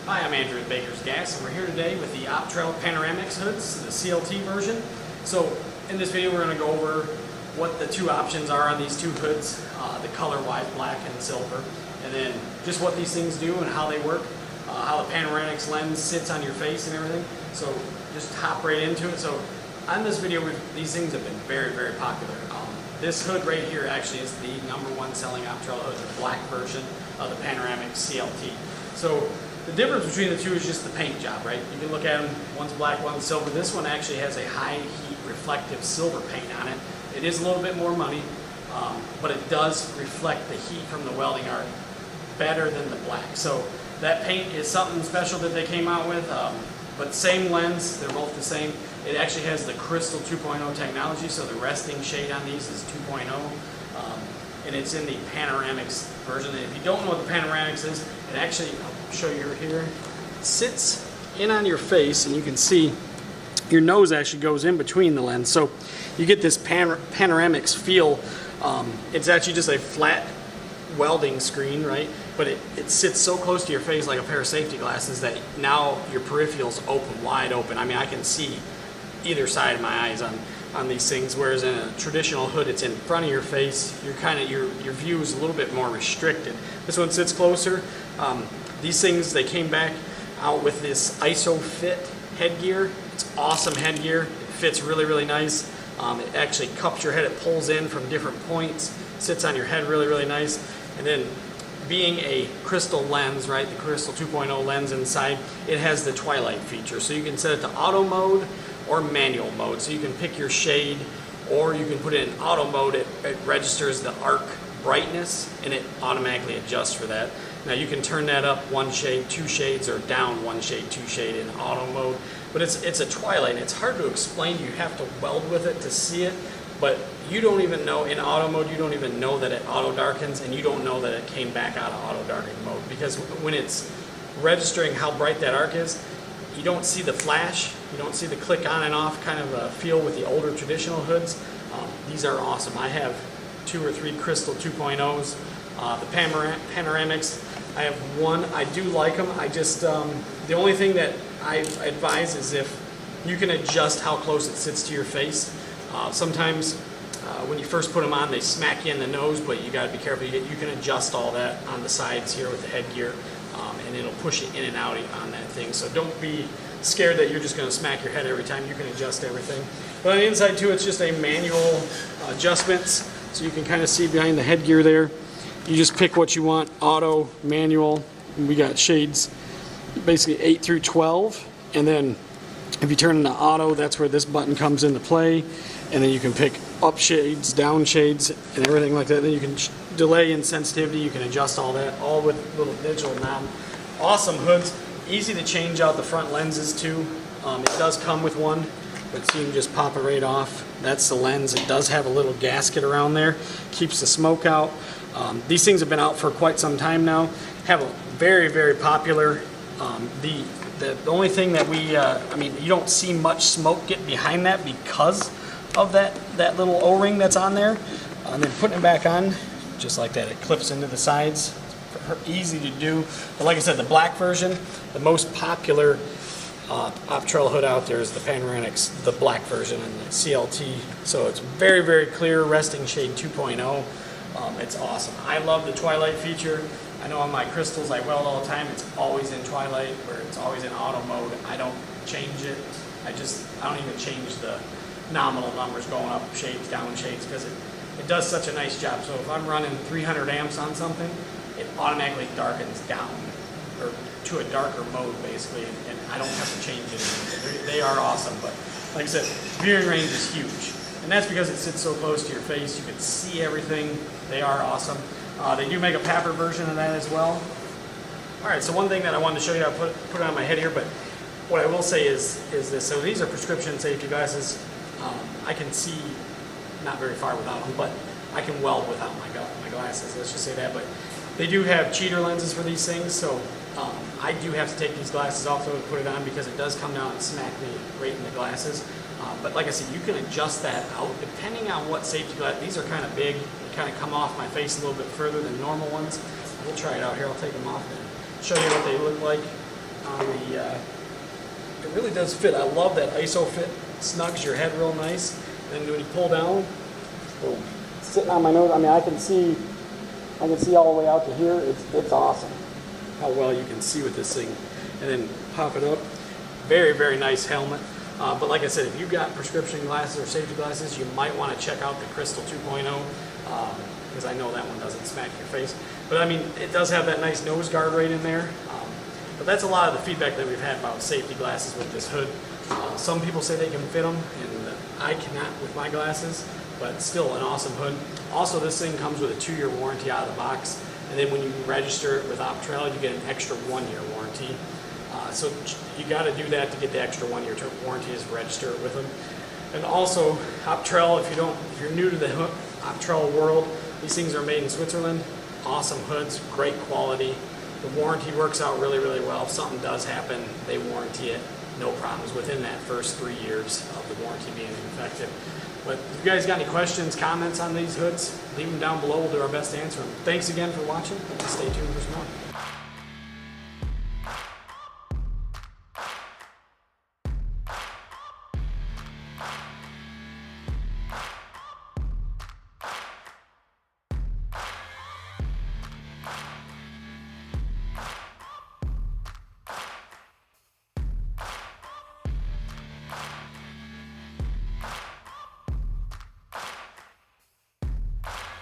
Hi, I'm Andrew at Baker's Gas, and we're here today with the Optrel Panoramaxx hoods, the CLT version. So in this video we're going to go over what the two options are on these two hoods, the color-wise black and silver, and then just what these things do and how they work, how the Panoramaxx lens sits on your face and everything. So just hop right into it. So on this video, these things have been very, very popular. This hood right here actually is the #1 selling Optrel hood, the black version of the Panoramaxx CLT. So the difference between the two is just the paint job, right? You can look at them, one's black, one's silver. This one actually has a high heat reflective silver paint on it. It is a little bit more money, but it does reflect the heat from the welding arc better than the black. So that paint is something special that they came out with, but same lens, they're both the same. It actually has the Crystal 2.0 technology, so the resting shade on these is 2.0, and it's in the Panoramaxx version. And if you don't know what the Panoramaxx is, it actually, I'll show you here, it sits in on your face, and you can see your nose actually goes in between the lens. So you get this Panoramaxx feel. It's actually just a flat welding screen, right? But it sits so close to your face like a pair of safety glasses that now your peripheral's open, wide open. I mean, I can see either side of my eyes on these things, whereas in a traditional hood, it's in front of your face. You're your view is a little bit more restricted. This one sits closer. These things, they came back out with this ISO fit headgear. It's awesome headgear. It fits really, really nice. It actually cups your head. It pulls in from different points. Sits on your head really, really nice. And then being a crystal lens, right, the Crystal 2.0 lens inside, it has the twilight feature. So you can set it to auto mode or manual mode. So you can pick your shade, or you can put it in auto mode. It registers the arc brightness and it automatically adjusts for that. Now you can turn that up 1 shade, 2 shades, or down 1 shade, 2 shade in auto mode. But it's a twilight, and it's hard to explain. You have to weld with it to see it. But you don't even know, in auto mode, you don't even know that it auto darkens, and you don't know that it came back out of auto darkening mode, because when it's registering how bright that arc is, you don't see the flash, you don't see the click on and off kind of feel with the older traditional hoods. These are awesome. I have 2 or 3 Crystal 2.0s. The Panoramaxx, I have one. I do like them. I just, the only thing that I advise is if you can adjust how close it sits to your face. Sometimes when you first put them on, they smack you in the nose, but you got to be careful. You can adjust all that on the sides here with the headgear, and it'll push you in and out on that thing. So don't be scared that you're just going to smack your head every time. You can adjust everything. But on the inside too, it's just a manual adjustments, so you can kind of see behind the headgear there. You just pick what you want, auto, manual, and we got shades basically 8 through 12, and then if you turn into auto, that's where this button comes into play, and then you can pick up shades, down shades, and everything like that. Then you can delay and sensitivity, you can adjust all that, all with little digital knob. Awesome hoods, easy to change out the front lenses too. It does come with one, but so you can just pop it right off. That's the lens. It does have a little gasket around there, keeps the smoke out. These things have been out for quite some time now, have a very, very popular. The only thing that I mean, you don't see much smoke get behind that because of that little O-ring that's on there. And then putting it back on, just like that, it clips into the sides. It's easy to do. But like I said, the black version, the most popular Optrel hood out there is the Panoramaxx, the black version, and the CLT. So it's very, very clear, resting shade 2.0. It's awesome. I love the twilight feature. I know on my crystals I weld all the time, it's always in twilight, or it's always in auto mode. I don't change it. I don't even change the nominal numbers going up shades, down shades, because it does such a nice job. So if I'm running 300 amps on something, it automatically darkens down, or to a darker mode basically, and I don't have to change it. They are awesome, but like I said, viewing range is huge. And that's because it sits so close to your face. You can see everything. They are awesome. They do make a papper version of that as well. All right, so one thing that I wanted to show you, I put it on my head here, but what I will say is this. So these are prescription safety glasses. I can see not very far without them, but I can weld without my glasses, let's just say that. But they do have cheater lenses for these things, so I do have to take these glasses off though and put it on, because it does come down and smack me right in the glasses. But like I said, you can adjust that out depending on what safety glass. These are kind of big. They kind of come off my face a little bit further than normal ones. We'll try it out here. I'll take them off and show you what they look like. on the, it really does fit. I love that ISO fit, snugs your head real nice. Then when you pull down, boom, sitting on my nose, I mean I can see all the way out to here. It's awesome how well you can see with this thing. And then pop it up, very, very nice helmet. But like I said, if you've got prescription glasses or safety glasses, you might want to check out the Crystal 2.0, because I know that one doesn't smack your face. But I mean, it does have that nice nose guard right in there. But that's a lot of the feedback that we've had about safety glasses with this hood. Some people say they can fit them, and I cannot with my glasses, but still an awesome hood. Also, this thing comes with a 2-year warranty out of the box, and then when you register it with Optrel, you get an extra 1-year warranty. So you got to do that to get the extra 1-year warranty, is register it with them. And also, Optrel, if you're new to the Optrel world, these things are made in Switzerland. Awesome hoods, great quality. The warranty works out really, really well. If something does happen, they warranty it. No problems within that first 3 years of the warranty being effective. But if you guys got any questions, comments on these hoods, leave them down below. We'll do our best to answer them. Thanks again for watching. Stay tuned for some more.